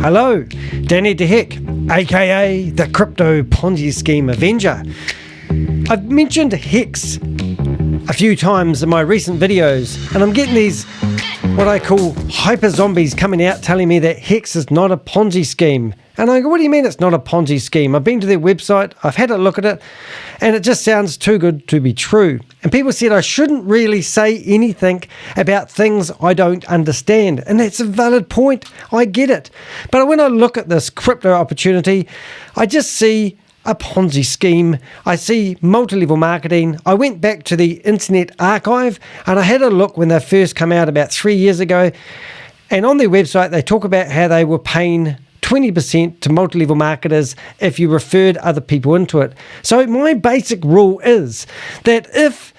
Hello, Danny DeHeck, aka the crypto Ponzi scheme Avenger. I've mentioned HEX a few times in my recent videos, and I'm getting these what I call hyper zombies coming out telling me that HEX is not a Ponzi scheme. And I go, what do you mean it's not a Ponzi scheme? I've been to their website, I've had a look at it, and it just sounds too good to be true. And people said I shouldn't really say anything about things I don't understand. And that's a valid point. I get it. But when I look at this crypto opportunity, I just see a Ponzi scheme. I see multi-level marketing. I went back to the Internet Archive and I had a look when they first came out about 3 years ago. And on their website, they talk about how they were paying 20% to multi-level marketers if you referred other people into it. So my basic rule is that if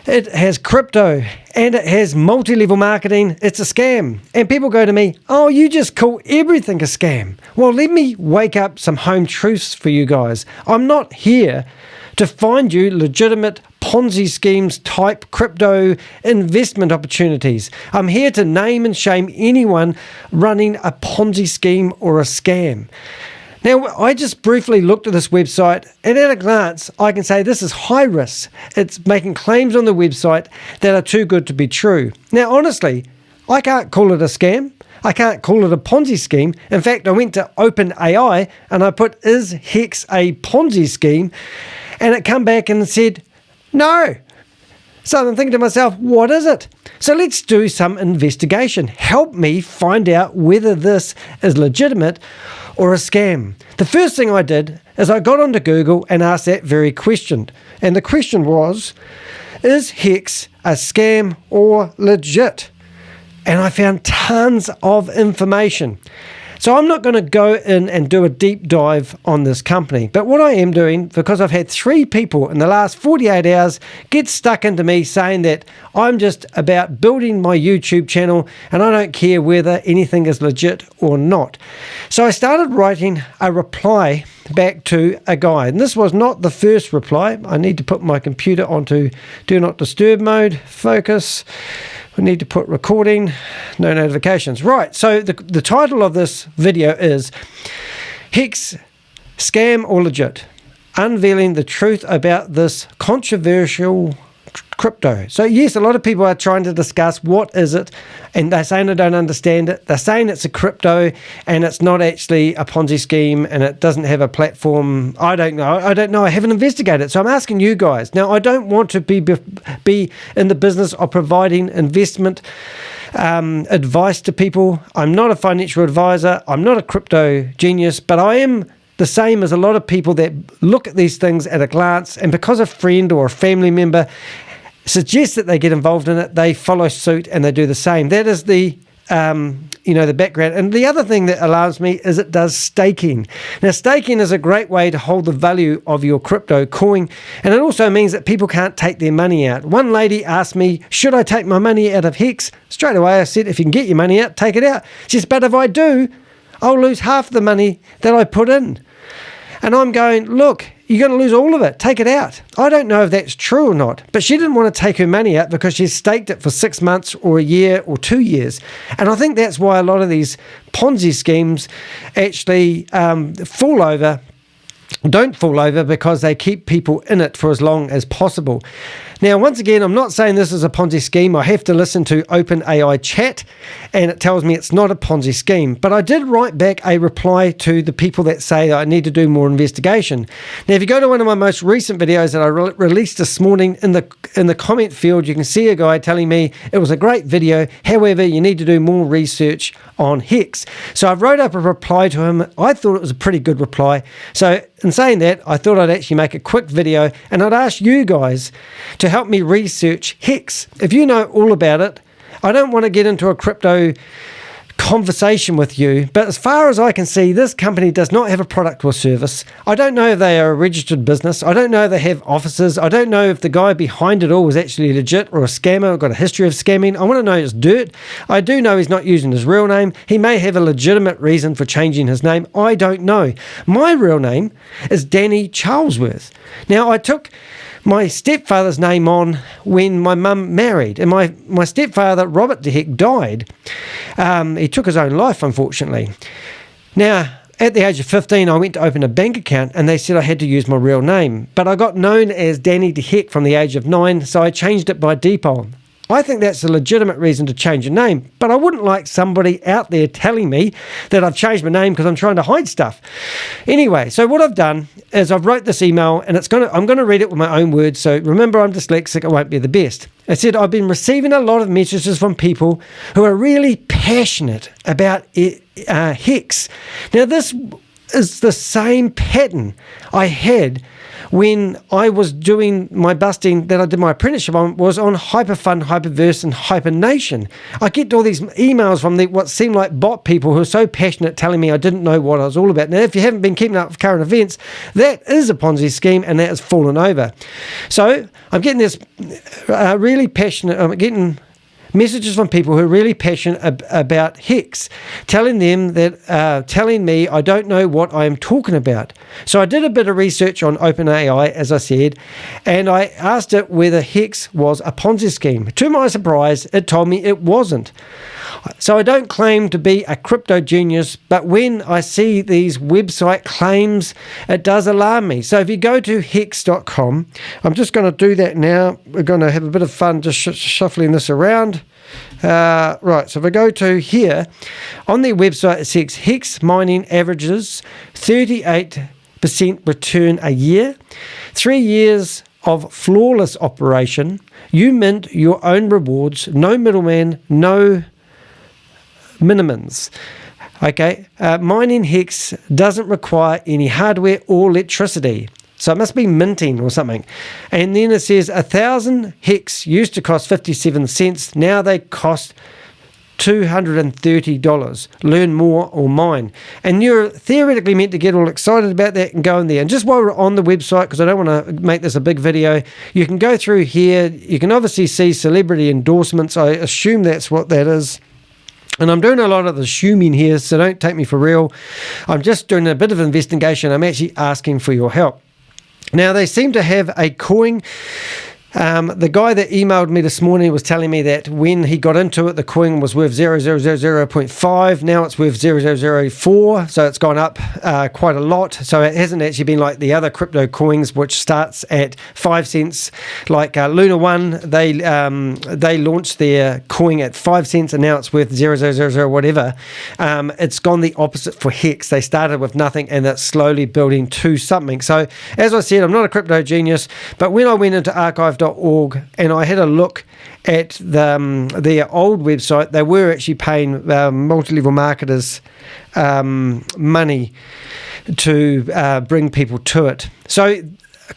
it has crypto and it has multi-level marketing, it's a scam. And people go to me, oh, you just call everything a scam. Well, let me wake up some home truths for you guys. I'm not here to find you legitimate Ponzi schemes type crypto investment opportunities. I'm here to name and shame anyone running a Ponzi scheme or a scam. Now, I just briefly looked at this website, and at a glance, I can say this is high risk. It's making claims on the website that are too good to be true. Now, honestly, I can't call it a scam. I can't call it a Ponzi scheme. In fact, I went to OpenAI and I put, is HEX a Ponzi scheme? And it come back and said, no. So I'm thinking to myself, what is it? So let's do some investigation. Help me find out whether this is legitimate or a scam. The first thing I did is I got onto Google and asked that very question. And the question was, is HEX a scam or legit? And I found tons of information. So I'm not going to go in and do a deep dive on this company. But what I am doing, because I've had 3 people in the last 48 hours get stuck into me saying that I'm just about building my YouTube channel and I don't care whether anything is legit or not. So I started writing a reply back to a guy. And this was not the first reply. I need to put my computer onto Do Not Disturb mode, focus. We need to put recording, no notifications. Right, so the title of this video is HEX, Scam or Legit? Unveiling the truth about this controversial crypto. So yes, a lot of people are trying to discuss what is it, and they're saying they don't understand it. They're saying it's a crypto and it's not actually a Ponzi scheme and it doesn't have a platform. I don't know. I haven't investigated. So I'm asking you guys. Now, I don't want to be in the business of providing investment advice to people. I'm not a financial advisor. I'm not a crypto genius, but I am the same as a lot of people that look at these things at a glance, and because a friend or a family member suggests that they get involved in it, they follow suit and they do the same. That is the the background. And the other thing that alarms me is it does staking. Now, staking is a great way to hold the value of your crypto coin, and it also means that people can't take their money out. One lady asked me, should I take my money out of HEX? Straight away I said, if you can get your money out, take it out. She says, but if I do, I'll lose half the money that I put in. And I'm going, look, you're going to lose all of it. Take it out. I don't know if that's true or not, but she didn't want to take her money out because she's staked it for 6 months or a year or 2 years. And I think that's why a lot of these Ponzi schemes actually don't fall over because they keep people in it for as long as possible. Now, once again, I'm not saying this is a Ponzi scheme. I have to listen to OpenAI chat, and it tells me it's not a Ponzi scheme. But I did write back a reply to the people that say I need to do more investigation. Now, if you go to one of my most recent videos that I released this morning, in the comment field, you can see a guy telling me it was a great video. However, you need to do more research on HEX. So I wrote up a reply to him. I thought it was a pretty good reply. So in saying that, I thought I'd actually make a quick video and I'd ask you guys to help me research HEX. If you know all about it, I don't want to get into a crypto conversation with you, but as far as I can see, this company does not have a product or service. I don't know if they are a registered business. I don't know if they have offices. I don't know if the guy behind it all was actually legit or a scammer or got a history of scamming. I want to know his dirt. I do know he's not using his real name. He may have a legitimate reason for changing his name. I don't know. My real name is Danny Charlesworth. Now, I took my stepfather's name on when my mum married, and my stepfather, Robert DeHeck, died. He took his own life, unfortunately. Now, at the age of 15, I went to open a bank account and they said I had to use my real name. But I got known as Danny the Heck from the age of 9, so I changed it by default. I think that's a legitimate reason to change a name, but I wouldn't like somebody out there telling me that I've changed my name because I'm trying to hide stuff. Anyway, so what I've done is I've wrote this email, and I'm going to read it with my own words, so remember I'm dyslexic, it won't be the best. It said, I've been receiving a lot of messages from people who are really passionate about HEX. Now, this is the same pattern I had when I was doing my busting that I did my apprenticeship on, was on HyperFund, HyperVerse, and HyperNation. I get all these emails from what seem like bot people who are so passionate telling me I didn't know what I was all about. Now, if you haven't been keeping up with current events, that is a Ponzi scheme, and that has fallen over. So I'm getting this really passionate, I'm getting messages from people who are really passionate about HEX, telling me I don't know what I am talking about. So I did a bit of research on OpenAI, as I said, and I asked it whether HEX was a Ponzi scheme. To my surprise, it told me it wasn't. So I don't claim to be a crypto genius, but when I see these website claims, it does alarm me. So if you go to hex.com, I'm just going to do that now. We're going to have a bit of fun just shuffling this around. Right, so if I go to here, on their website it says HEX mining averages 38% return a year, 3 years of flawless operation, you mint your own rewards, no middleman, no minimums. Okay, mining HEX doesn't require any hardware or electricity. So it must be minting or something. And then it says 1,000 HEX used to cost 57 cents. Now they cost $230. Learn more or mine. And you're theoretically meant to get all excited about that and go in there. And just while we're on the website, because I don't want to make this a big video, you can go through here. You can obviously see celebrity endorsements. I assume that's what that is. And I'm doing a lot of assuming here, so don't take me for real. I'm just doing a bit of investigation. I'm actually asking for your help. Now, they seem to have a coin. The guy that emailed me this morning was telling me that when he got into it, the coin was worth 0.000.5. Now it's worth 0.004, so it's gone up quite a lot. So it hasn't actually been like the other crypto coins, which starts at 5 cents. Like Luna One, they launched their coin at 5 cents, and now it's worth 0.000 whatever. It's gone the opposite for HEX. They started with nothing, and it's slowly building to something. So as I said, I'm not a crypto genius, but when I went into archive.org and I had a look at their old website, they were actually paying multi-level marketers money to bring people to it. So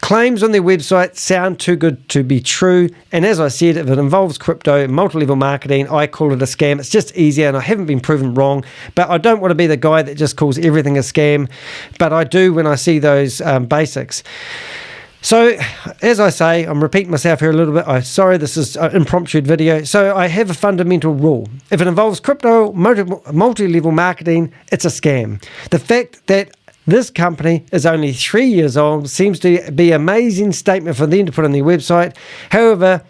claims on their website sound too good to be true, and as I said, if it involves crypto, multi-level marketing, I call it a scam. It's just easier, and I haven't been proven wrong, but I don't want to be the guy that just calls everything a scam, but I do when I see those basics. So, as I say, I'm repeating myself here a little bit. I'm sorry, this is an impromptu video. So, I have a fundamental rule. If it involves crypto, multi-level marketing, it's a scam. The fact that this company is only 3 years old seems to be an amazing statement for them to put on their website. However,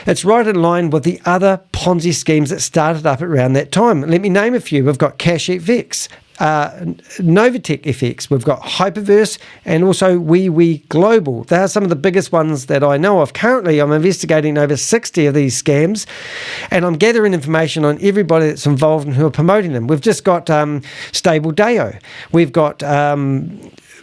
it's right in line with the other Ponzi schemes that started up around that time. Let me name a few. We've got CashFX, NovaTechFX, we've got HyperVerse, and also WEWE Global. They are some of the biggest ones that I know of. Currently, I'm investigating over 60 of these scams, and I'm gathering information on everybody that's involved and who are promoting them. We've just got Stable Deo. We've got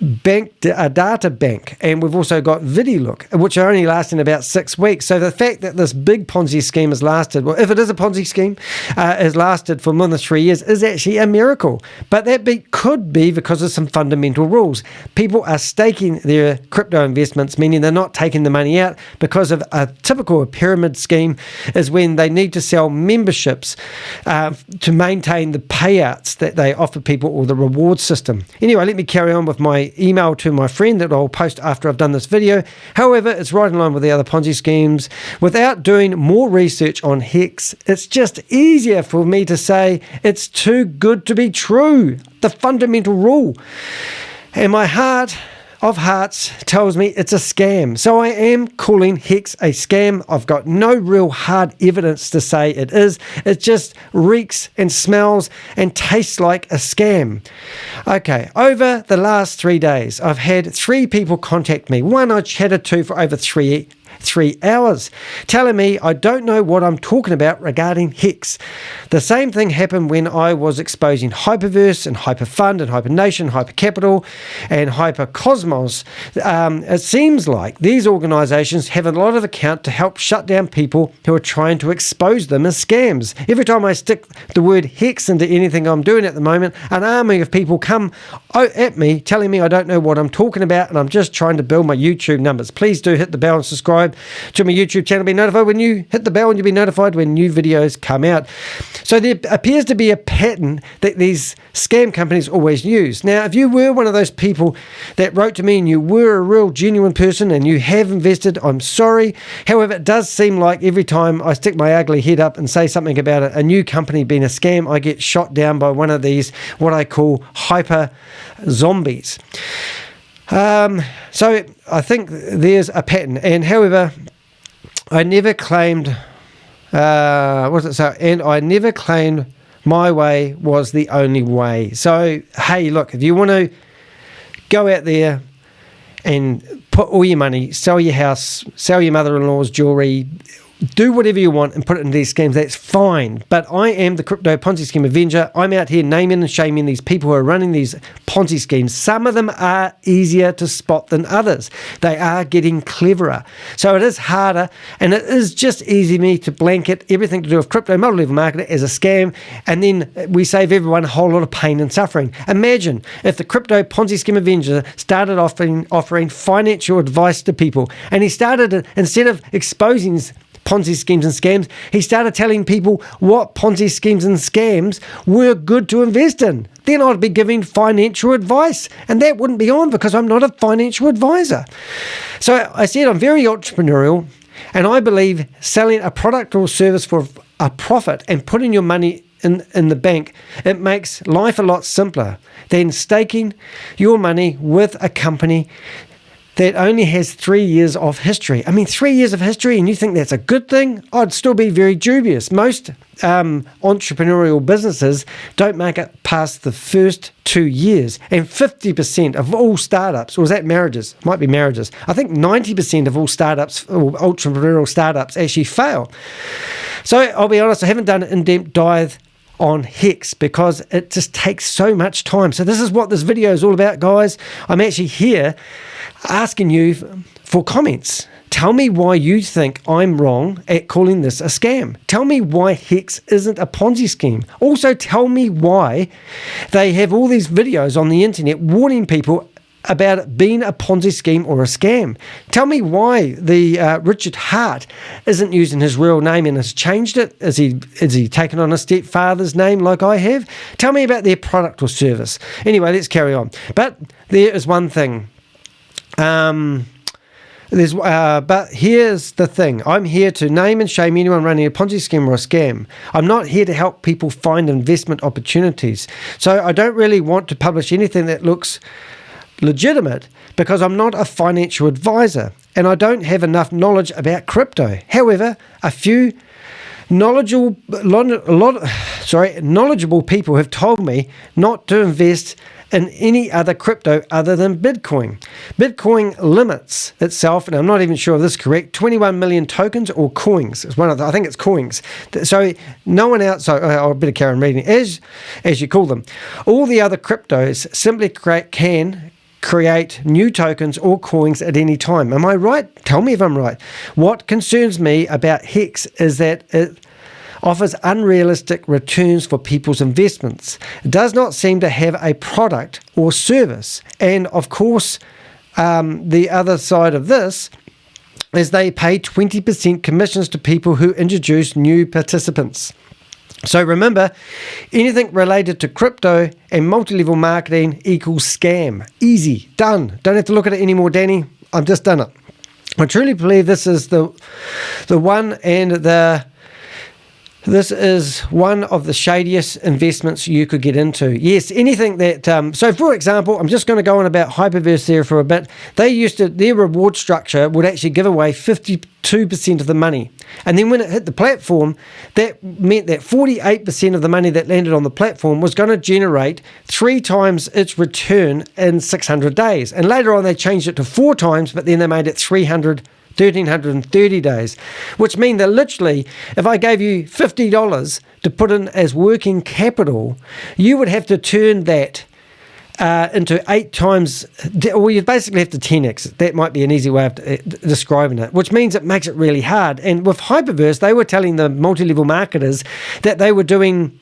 Data Bank, and we've also got VidiLook, which are only lasting about 6 weeks. So the fact that this big Ponzi scheme has lasted, well, if it is a Ponzi scheme, has lasted for more than 3 years is actually a miracle. But that could be because of some fundamental rules. People are staking their crypto investments, meaning they're not taking the money out, because of a typical pyramid scheme is when they need to sell memberships to maintain the payouts that they offer people, or the reward system. Anyway, let me carry on with my email to my friend that I'll post after I've done this video. However, it's right in line with the other Ponzi schemes. Without doing more research on HEX, it's just easier for me to say it's too good to be true. The fundamental rule. In my heart of hearts tells me it's a scam. So I am calling HEX a scam. I've got no real hard evidence to say it is. It just reeks and smells and tastes like a scam. Okay, over the last 3 days, I've had 3 people contact me. One I chatted to for over 3 hours, telling me I don't know what I'm talking about regarding HEX. The same thing happened when I was exposing HyperVerse and HyperFund and HyperNation, HyperCapital and HyperCosmos. It seems like these organizations have a lot of account to help shut down people who are trying to expose them as scams. Every time I stick the word HEX into anything I'm doing at the moment, an army of people come at me telling me I don't know what I'm talking about, and I'm just trying to build my YouTube numbers. Please do hit the bell and subscribe to my YouTube channel. Be notified when you hit the bell, and you'll be notified when new videos come out. So there appears to be a pattern that these scam companies always use. Now, if you were one of those people that wrote to me and you were a real genuine person and you have invested, I'm sorry. However, it does seem like every time I stick my ugly head up and say something about a new company being a scam, I get shot down by one of these, what I call hyper zombies. So I think there's a pattern, and however, I never claimed, and I never claimed my way was the only way. So, hey, look, if you want to go out there and put all your money, sell your house, sell your mother-in-law's jewelry, do whatever you want and put it in these schemes, that's fine. But I am the crypto Ponzi scheme Avenger. I'm out here naming and shaming these people who are running these Ponzi schemes. Some of them are easier to spot than others. They are getting cleverer. So it is harder, and it is just easy me to blanket everything to do with crypto multi-level marketing as a scam, and then we save everyone a whole lot of pain and suffering. Imagine if the crypto Ponzi scheme Avenger started offering financial advice to people, and he started, instead of exposing Ponzi schemes and scams, he started telling people what Ponzi schemes and scams were good to invest in. Then I'd be giving financial advice, and that wouldn't be on because I'm not a financial advisor. So I said I'm very entrepreneurial, and I believe selling a product or service for a profit and putting your money in the bank, it makes life a lot simpler than staking your money with a company that only has 3 years of history. I mean, 3 years of history, and you think that's a good thing? I'd still be very dubious. Most entrepreneurial businesses don't make it past the first 2 years, and 50% of all startups, or is that marriages? Might be marriages. I think 90% of all startups, or entrepreneurial startups, actually fail. So I'll be honest, I haven't done an in-depth dive on HEX because it just takes so much time. So this is what this video is all about, guys. I'm actually here asking you for comments. Tell me why you think I'm wrong at calling this a scam. Tell me why HEX isn't a Ponzi scheme. Also, tell me why they have all these videos on the internet warning people about it being a Ponzi scheme or a scam. Tell me why the Richard Hart isn't using his real name and has changed it. Is he taken on a stepfather's name like I have? Tell me about their product or service. Anyway, let's carry on. But there is one thing. But here's the thing. I'm here to name and shame anyone running a Ponzi scheme or a scam. I'm not here to help people find investment opportunities. So I don't really want to publish anything that looks legitimate because I'm not a financial advisor and I don't have enough knowledge about crypto. However, a few knowledgeable people have told me not to invest in any other crypto other than Bitcoin. Bitcoin limits itself, and I'm not even sure if this is correct, 21 million tokens or coins. It's one of I think it's coins. So no one else, so I better carry on reading, as you call them. All the other cryptos simply can create new tokens or coins at any time. Am I right? Tell me if I'm right. What concerns me about HEX is that it offers unrealistic returns for people's investments. It does not seem to have a product or service. And of course, the other side of this is they pay 20% commissions to people who introduce new participants. So remember, anything related to crypto and multi-level marketing equals scam. Easy, done. Don't have to look at it anymore, Danny. I've just done it. I truly believe this is the one and the This is one of the shadiest investments you could get into. Yes, anything that, so for example, I'm just going to go on about HyperVerse there for a bit. Their reward structure would actually give away 52% of the money. And then when it hit the platform, that meant that 48% of the money that landed on the platform was going to generate 3 times its return in 600 days. And later on, they changed it to 4 times, but then they made it 1,330 days, which mean that literally, if I gave you $50 to put in as working capital, you would have to turn that into 8 times, or you basically have to 10x. That might be an easy way of describing it, which means it makes it really hard. And with HyperVerse, they were telling the multi-level marketers that they were doing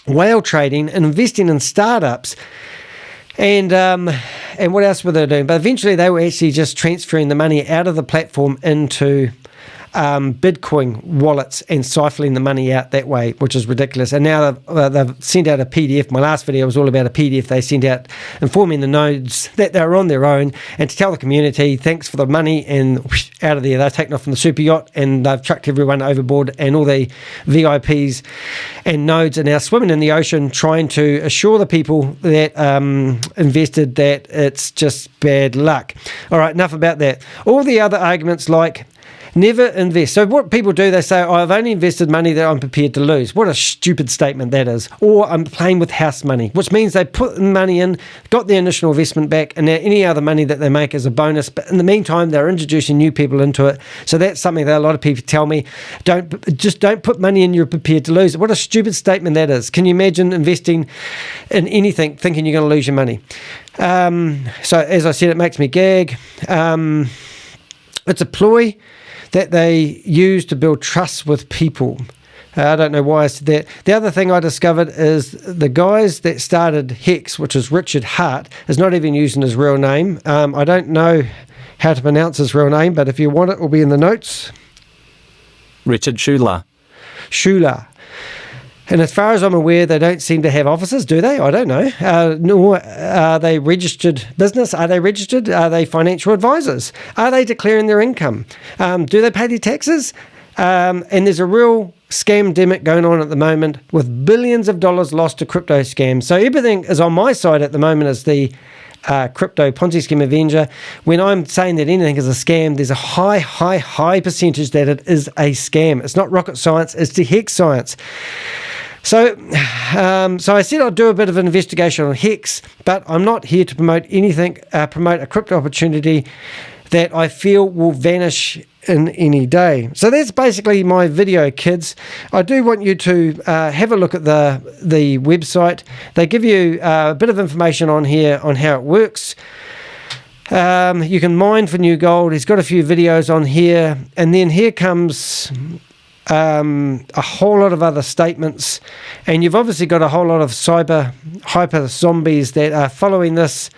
whale trading and investing in startups. And what else were they doing? But eventually they were actually just transferring the money out of the platform into Bitcoin wallets and siphoning the money out that way, which is ridiculous. And now they've sent out a PDF. My last video was all about a PDF they sent out informing the nodes that they're on their own and to tell the community, thanks for the money, and whoosh, out of there. They're taking off from the super yacht and they've chucked everyone overboard, and all the VIPs and nodes are now swimming in the ocean trying to assure the people that invested that it's just bad luck. All right, enough about that. All the other arguments like never invest. So what people do, they say, oh, I've only invested money that I'm prepared to lose. What a stupid statement that is. Or I'm playing with house money, which means they put money in, got their initial investment back, and now any other money that they make is a bonus. But in the meantime, they're introducing new people into it. So that's something that a lot of people tell me, don't put money in you're prepared to lose. What a stupid statement that is. Can you imagine investing in anything thinking you're going to lose your money? So as I said, it makes me gag. It's a ploy that they use to build trust with people. I don't know why I said that. The other thing I discovered is the guys that started HEX, which is Richard Hart, is not even using his real name. I don't know how to pronounce his real name, but if you want it will be in the notes. Richard Schuler. Schuler. And as far as I'm aware, they don't seem to have offices, do they? I don't know. Nor are they registered business. Are they registered? Are they financial advisors? Are they declaring their income? Do they pay their taxes? And there's a real scam-demic going on at the moment with billions of dollars lost to crypto scams. So everything is on my side at the moment as the crypto Ponzi scheme Avenger. When I'm saying that anything is a scam, there's a high percentage that it is a scam. It's not rocket science, it's the HEX science. So I said I'd do a bit of an investigation on HEX, but I'm not here to promote anything, promote a crypto opportunity that I feel will vanish in any day. So that's basically my video, kids. I do want you to have a look at the website. They give you a bit of information on here on how it works. You can mine for new gold. He's got a few videos on here. And then here comes a whole lot of other statements, and you've obviously got a whole lot of hyper zombies that are following this,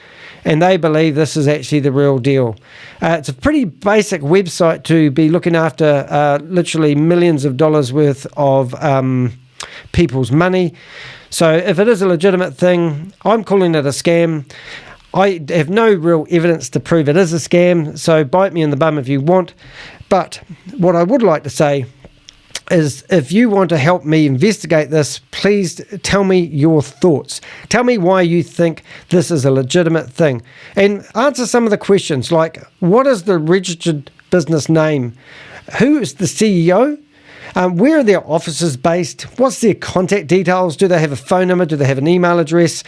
and they believe this is actually the real deal. It's a pretty basic website to be looking after literally millions of dollars worth of people's money. So if it is a legitimate thing, I'm calling it a scam. I have no real evidence to prove it is a scam, so bite me in the bum if you want. But what I would like to say is, if you want to help me investigate this, please tell me your thoughts. Tell me why you think this is a legitimate thing. And answer some of the questions like, what is the registered business name? Who is the CEO? Where are their offices based? What's their contact details? Do they have a phone number? Do they have an email address?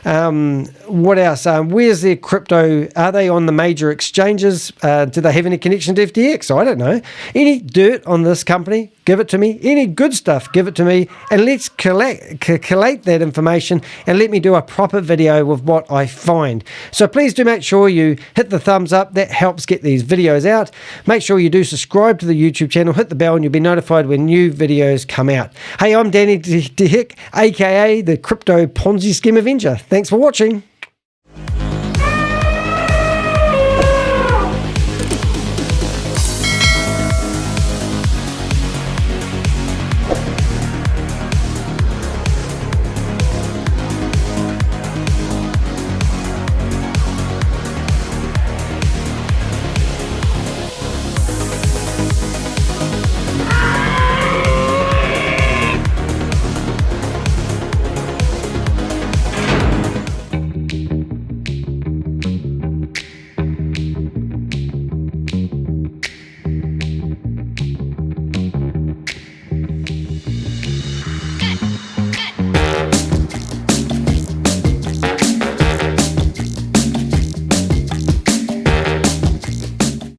What else? Where's their crypto? Are they on the major exchanges? Do they have any connection to FTX? I don't know. Any dirt on this company? Give it to me. Any good stuff, give it to me. And let's collate that information and let me do a proper video with what I find. So please do make sure you hit the thumbs up. That helps get these videos out. Make sure you do subscribe to the YouTube channel. Hit the bell and you'll be notified when new videos come out. Hey, I'm Danny DeHick, aka the Crypto Ponzi Scheme Avenger. Thanks for watching.